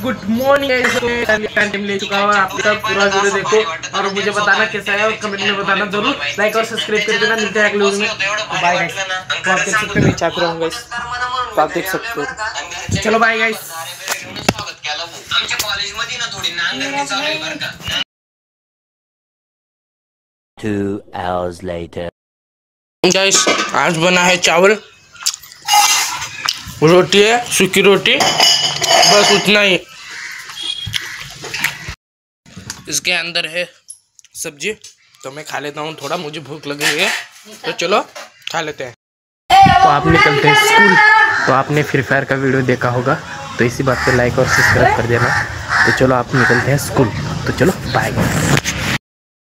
Good morning time ले चुका हूँ। आप सब पूरा वीडियो देखो और मुझे बताना कैसा है और कमेंट में बताना जरूर। लाइक और सब्सक्राइब कर देना। मिलते हैं अगले वीडियो में। Bye guys. तो आप देख सकते हो मैं चाकू रहूँगा इस, तो आप देख सकते हो। चलो बाय गाइस। आमच्या कॉलेजमध्ये ना थोडी नांगरणी चालू आहे बरं का। 2 hours later. गाइस आज बना है चावल, रोटी है, सूखी रोटी, बस उतना ही। इसके अंदर है सब्जी, तो मैं खा लेता हूँ थोड़ा, मुझे भूख लगी है तो चलो खा लेते हैं। तो आप निकलते हैं स्कूल। तो आपने फ्री फायर का वीडियो देखा होगा, तो इसी बात पे लाइक और सब्सक्राइब कर देना। तो चलो आप निकलते हैं स्कूल, तो चलो बाय।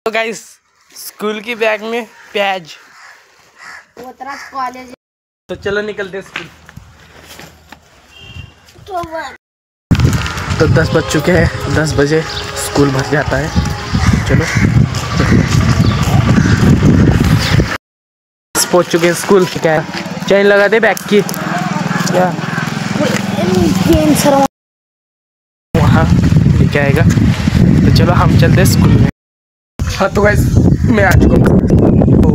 तो गाइस स्कूल की बैग में प्याज, कॉलेज, तो चलो निकलते हैं स्कूल। तो 10 बज चुके हैं, 10 बजे स्कूल भर जाता है। चलो पहुंच चुके हैं स्कूल। क्या है, चेन लगा दे बैग की क्या वहाँ लेके आएगा। तो चलो हम चलते हैं स्कूल में। हाँ तो गाइस मैं आ चुका हूँ। तो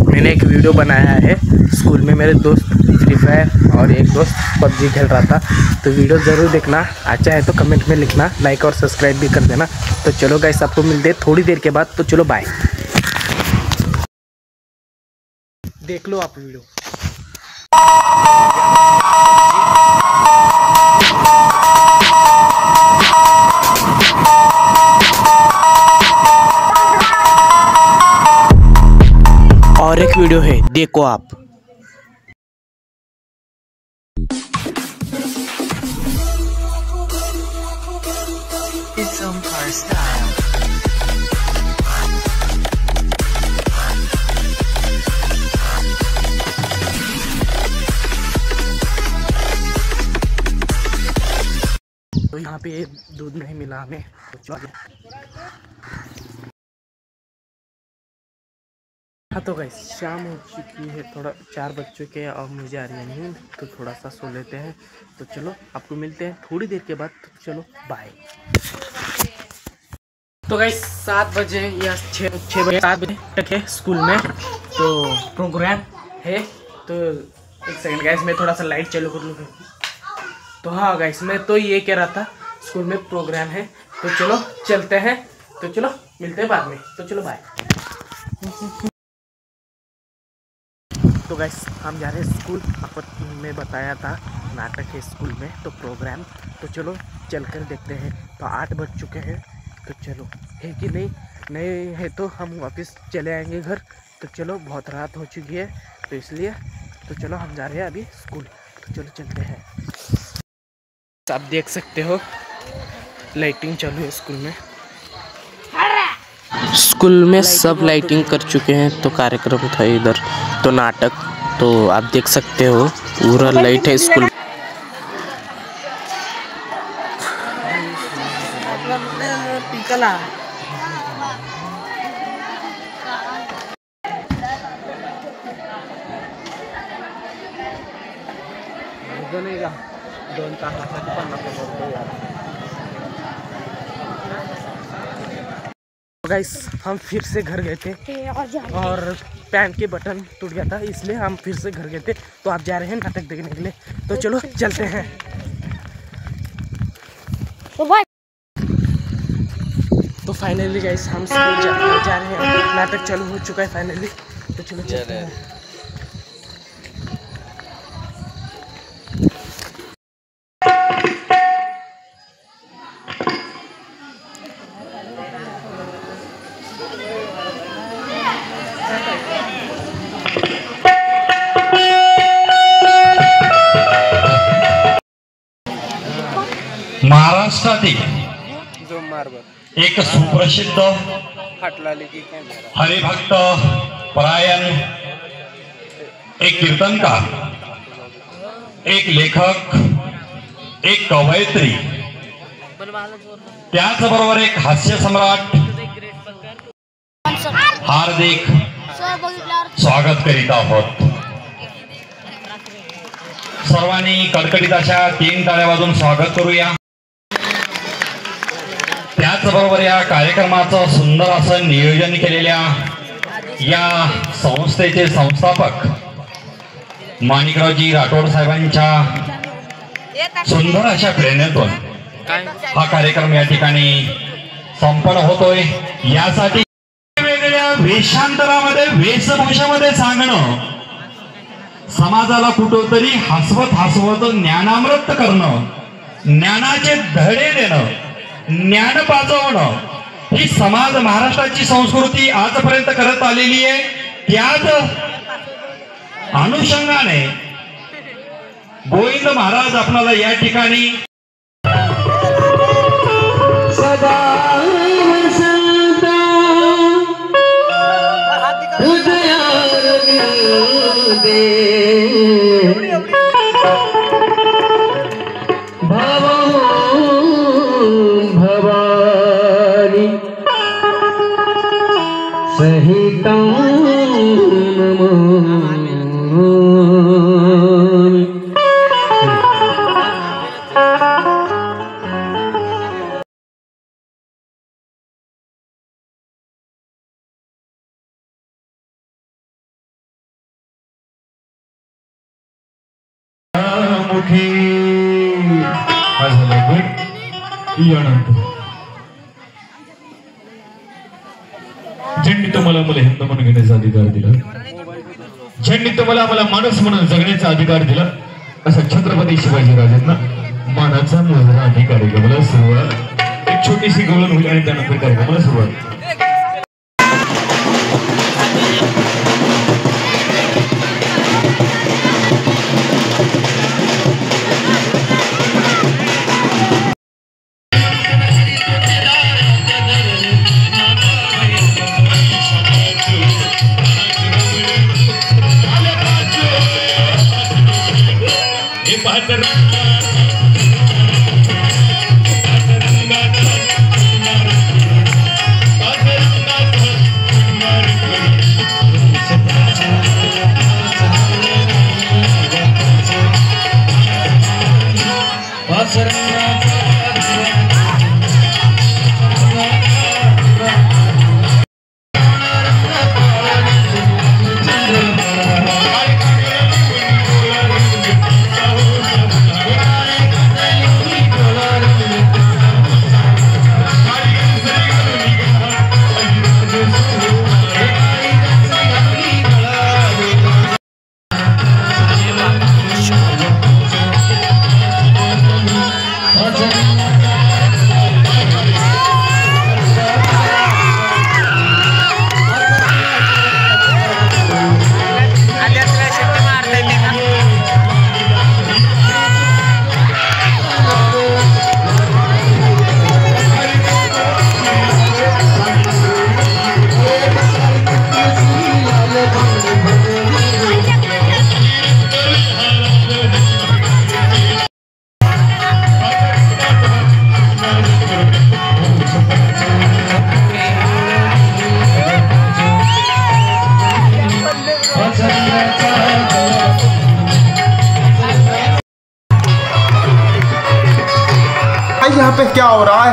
मैंने एक वीडियो बनाया है स्कूल में, मेरे दोस्त फ्री फायर और एक दोस्त पबजी खेल रहा था। तो वीडियो ज़रूर देखना, अच्छा है तो कमेंट में लिखना, लाइक और सब्सक्राइब भी कर देना। तो चलो गाइस आपको मिलते हैं थोड़ी देर के बाद। तो चलो बाय। देख लो आप वीडियो। और एक वीडियो है, देखो आप। तो यहाँ पे दूध नहीं मिला हमें, तो चलो। हाँ तो गाइस शाम हो चुकी है, थोड़ा 4 बज चुके हैं और मुझे आ रही है नींद, तो थोड़ा सा सो लेते हैं। तो चलो आपको मिलते हैं थोड़ी देर के बाद। तो चलो बाय। तो गाइस 7 बजे या 6 बजे 7 बजे तक है स्कूल में, तो प्रोग्राम है। तो एक सेकंड गाइस मैं थोड़ा सा लाइट चालू कर लूँ। तो हाँ गाइस मैं तो ये कह रहा था, स्कूल में प्रोग्राम है, तो चलो चलते हैं। तो चलो मिलते हैं बाद में। तो चलो बाय। तो गाइस हम जा रहे हैं स्कूल। आपको मैं बताया था नाटक है स्कूल में, तो प्रोग्राम। तो चलो चलकर देखते हैं। तो 8 बज चुके हैं, तो चलो है कि नहीं है तो हम वापस चले आएंगे घर। तो चलो बहुत रात हो चुकी है, तो इसलिए तो चलो हम जा रहे हैं अभी स्कूल। तो चलो चलते हैं। आप देख सकते हो लाइटिंग चालू है स्कूल में। स्कूल में सब लाइटिंग कर चुके हैं, तो कार्यक्रम था इधर, तो नाटक। तो आप देख सकते हो पूरा लाइट है स्कूल। गाइस हम फिर से घर गए थे और पैंट के बटन टूट गया था, इसलिए हम फिर से घर गए थे। तो आप जा रहे हैं नाटक देखने के लिए, तो चलो चलते हैं। तो फाइनली गाइस हम स्कूल जा रहे हैं, नाटक चालू हो चुका है फाइनली। तो चलो चलते हैं। महाराष्ट्रातील एक सुप्रसिद्ध हरिभक्त परायण, एक कीर्तनकार, एक लेखक, एक कवयित्री, त्याचबरोबर एक हास्य सम्राट हार्दिक स्वागत करीत आहोत। सर्वांनी कडकडीत अशा 3 टाळ्या वाजवून स्वागत करूया। त्याचबरोबर या कार्यक्रमाचं सुंदर असं नियोजन केलेल्या या संस्थेचे संस्थापक माणिकरावजी राठोड साहेबांच्या सुंदर अशा प्रेरणेतून हा कार्यक्रम या ठिकाणी संपन्न होतोय। यासाठी वेगवेगळ्या वेशांतरामध्ये वेशभूषेमध्ये सांगणं, समाजाला कुठंतरी हसवत हसवत ज्ञानामृत करणं, ज्ञानाचे धडे देणं, ज्ञान पाजवणं ही समाज महाराष्ट्राची संस्कृती आजपर्यंत करत आलेली आहे। त्याच अनुषंगाने गोविंद महाराज आपल्याला या ठिकाणी सदा भवानी सहितं ज्यांनी तुम्हाला मला हिंद म्हणून घेण्याचा अधिकार दिला, ज्यांनी तुम्हाला मला माणूस म्हणून जगण्याचा अधिकार दिला, असा छत्रपती शिवाजी राजांना मानाचा मोजरा अधिकार आहे। मला सुरुवात एक छोटीशी गवळण होईल आणि त्यानंतर कार्यक्रमाला सुरुवात। यहाँ पे क्या हो रहा है?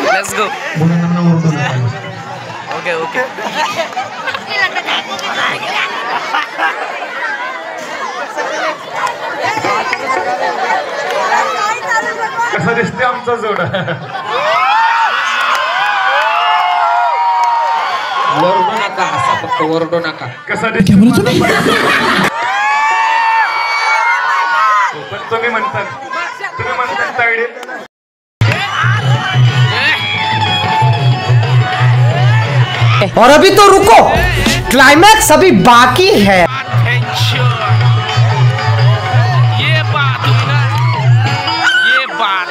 Let's go. Okay, okay. कसा दिसते आमचा जोड? वरडू नका, असा फक्त वरडू नका। कसा दिसते? तुम्ही म्हणतात तायडे और अभी तो रुको, क्लाइमैक्स अभी बाकी है। ये बात हुई ना, ये बात।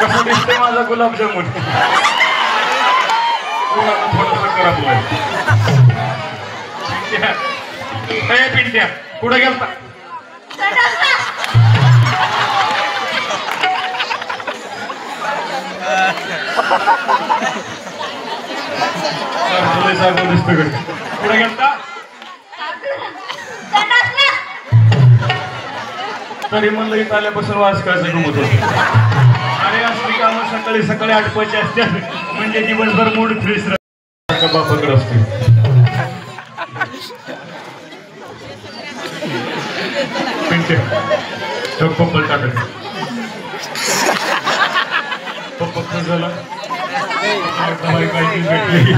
कसं दिसते माझा गुलाबजामुन? पिंट्या कुठे गेलता? पुढे गेलता तरी म्हणलं इथं आल्यापासून वास करायचं गमत होत. अरे असली कामं सकाळी सकाळी आटपायची असतात म्हणजे दिवसभर मूड फ्रेश राहतो. बापाकडे असते पप्पल टाकायचं पप्पा झाला भेटली.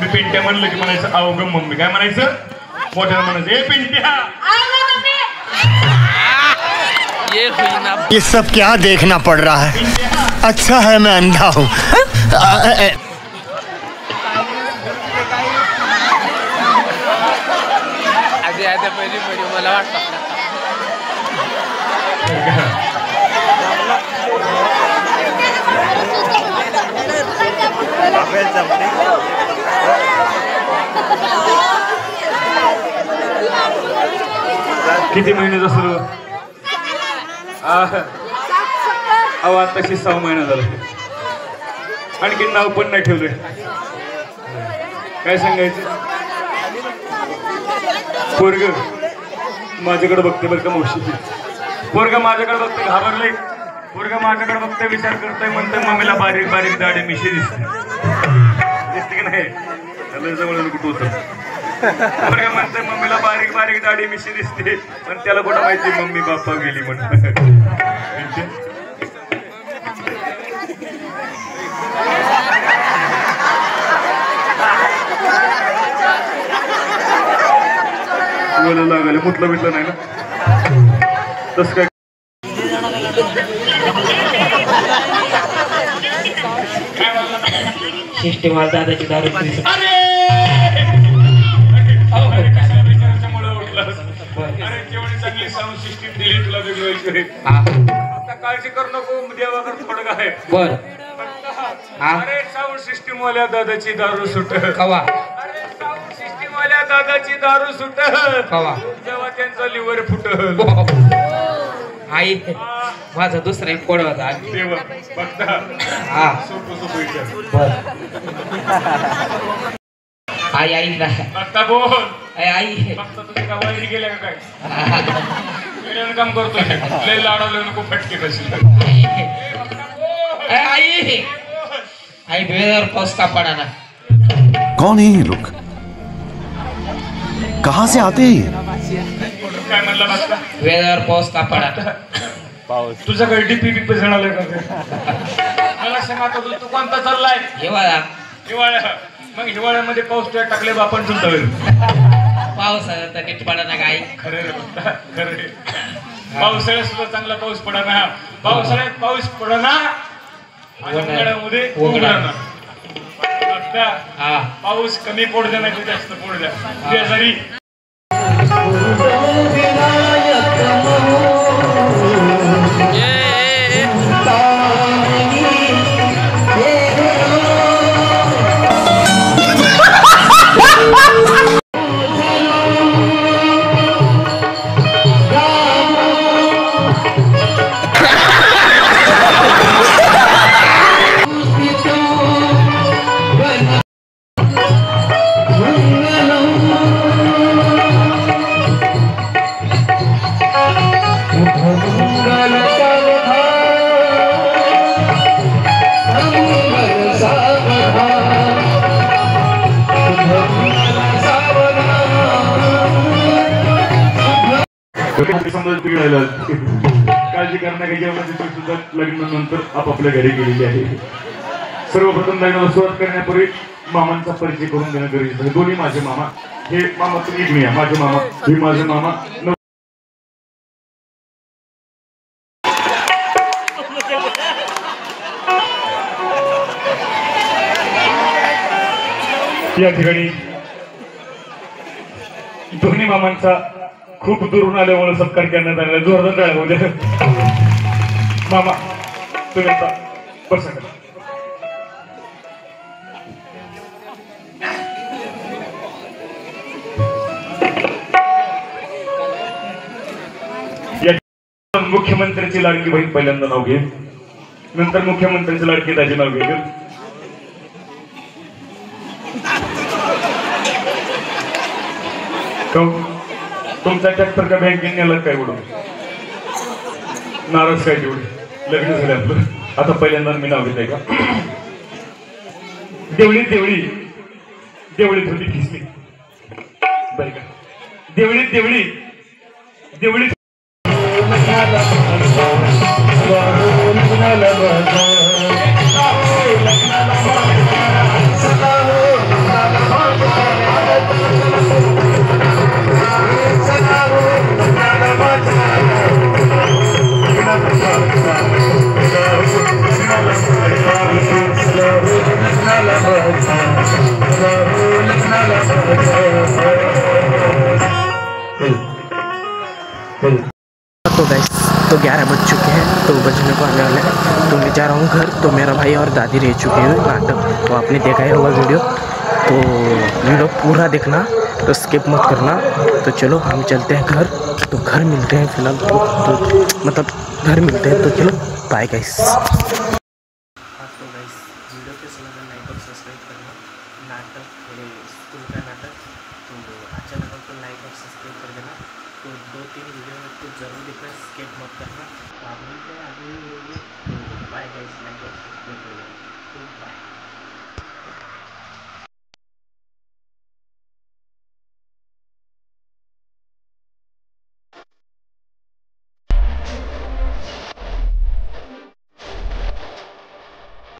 मी पिंट्या म्हणलं की म्हणायचं अवघं मम्मी काय म्हणायचं मोठ्याला म्हणायचं ए पिंट्या. ये सब क्या देखना पड़ रहा है? अच्छा है मैं अंधा हूँ. मला वाटतं किती महिन्याचा सुरू अहो आताशी 6 महिना झाला आणखी नाव पण नाही ठेवलंय. काय सांगायचं पोरग माझ्याकडे बघते बरं का मावशी. पोरग माझ्याकडे बघते घाबरले. पोरग माझ्याकडे बघते विचार करतोय म्हणतोय मम्मीला बारीक बारीक दाढी मिशी दिसते की नाही जवळ कुठं होतं. पोरग म्हणतोय मम्मीला बारीक बारीक दाढी मिशी दिसते पण त्याला कुठं माहिती मम्मी बाप्पा गेली म्हणून. लागले मुतलं बिटलं नाही ना तस काय. सिस्टीम दादाची दारू चांगली साऊंड सिस्टीम दिली तुला वेगळी. आता काळजी करू नको देवाकडे थोडं काय बर. अरे साऊंड सिस्टीम वाल्या दादाची दारू सुट कवा. साऊंड सिस्टीम वाल्या दादाची दारू सुट कवा जेव्हा त्यांचा लिव्हर फुटल. आई माझा दुसरा एक कोड होता देवा बघता हा सोपं आई आई ना बघता बोल आई बघता तुझ्या गावाला गेल्या का काय काम करतोय लय लाडवलं नको फटके कशी. आई आई बेदर पाऊस का पडा ना. कौन है ये लोग? कहाँ से आते हैं? काय म्हणला बघता वेदर पाऊस का पडा. तुझा काही डीपी बिपी जणाला का मला सांग आता तू कोणता चाललाय. हिवाळा हिवाळ्या मग हिवाळ्यामध्ये पाऊस टाकले बापण तुमचा वेळ पाऊस तर नीट पडा ना गाई. खरे रे बघता खरे. पावसाळ्यात सुद्धा चांगला पाऊस पडा ना. पावसाळ्यात पाऊस पडा ना उन्हाळ्यामध्ये उघडा पाऊस कमी पडू द्या नाही जास्त पडू द्या जरी. काळजी करण्याच्या जेवणाची सुद्धा लग्नानंतर आपापल्या घरी गेलेली आहे. सर्वप्रथम लग्नाला सुरुवात करण्यापूर्वी मामांचा परिचय करून देणं गरजेचं आहे. दोन्ही माझे मामा हे मामा तुम्ही इकडे या. माझे मामा हे माझे मामा. या ठिकाणी दोन्ही मामांचा खूप दुरून आल्यामुळे सत्कार करण्यात आलेला. जोरदार टाळ्या होऊ द्या. मामा तुम्ही आता बसा करा. मुख्यमंत्र्याची लाडकी बहीण पहिल्यांदा नाव घे. नंतर मुख्यमंत्र्याची लाडकी दाजी नाव घे. तुमचा ट्रॅक्टर का बँकेने नेला काय उडून नाराज काय तेवढे लग्न झाले आपलं. आता पहिल्यांदा मी नाव घेत आहे का देवळी देवळी देवळीत होती खिसली बरं का देवळी देवळी देवळी तो गैस तो 11 बज चुके हैं, तो बजने को आने वाले हैं, तो मैं जा रहा हूँ घर. तो मेरा भाई और दादी रह चुके हैं नाटक, तो आपने देखा ही होगा वीडियो, तो वीडियो पूरा देखना, तो स्किप मत करना. तो चलो हम चलते हैं घर, तो घर मिलते हैं फिलहाल तो मतलब घर मिलते हैं. तो चलो बाय गाइस. तो गाइस वीडियो कैसा लगा लाइक और सब्सक्राइब करना. नाटक स्कूल का नाटक तो अच्छा लगा तो लाइक और सब्सक्राइब कर देना. तो 2-3 वीडियो में तो जरूर देखना, स्किप मत करना. तो आप मिलते हैं अगली वीडियो में. तो बाय गाइस, लाइक और सब्सक्राइब कर देना. तो बाय.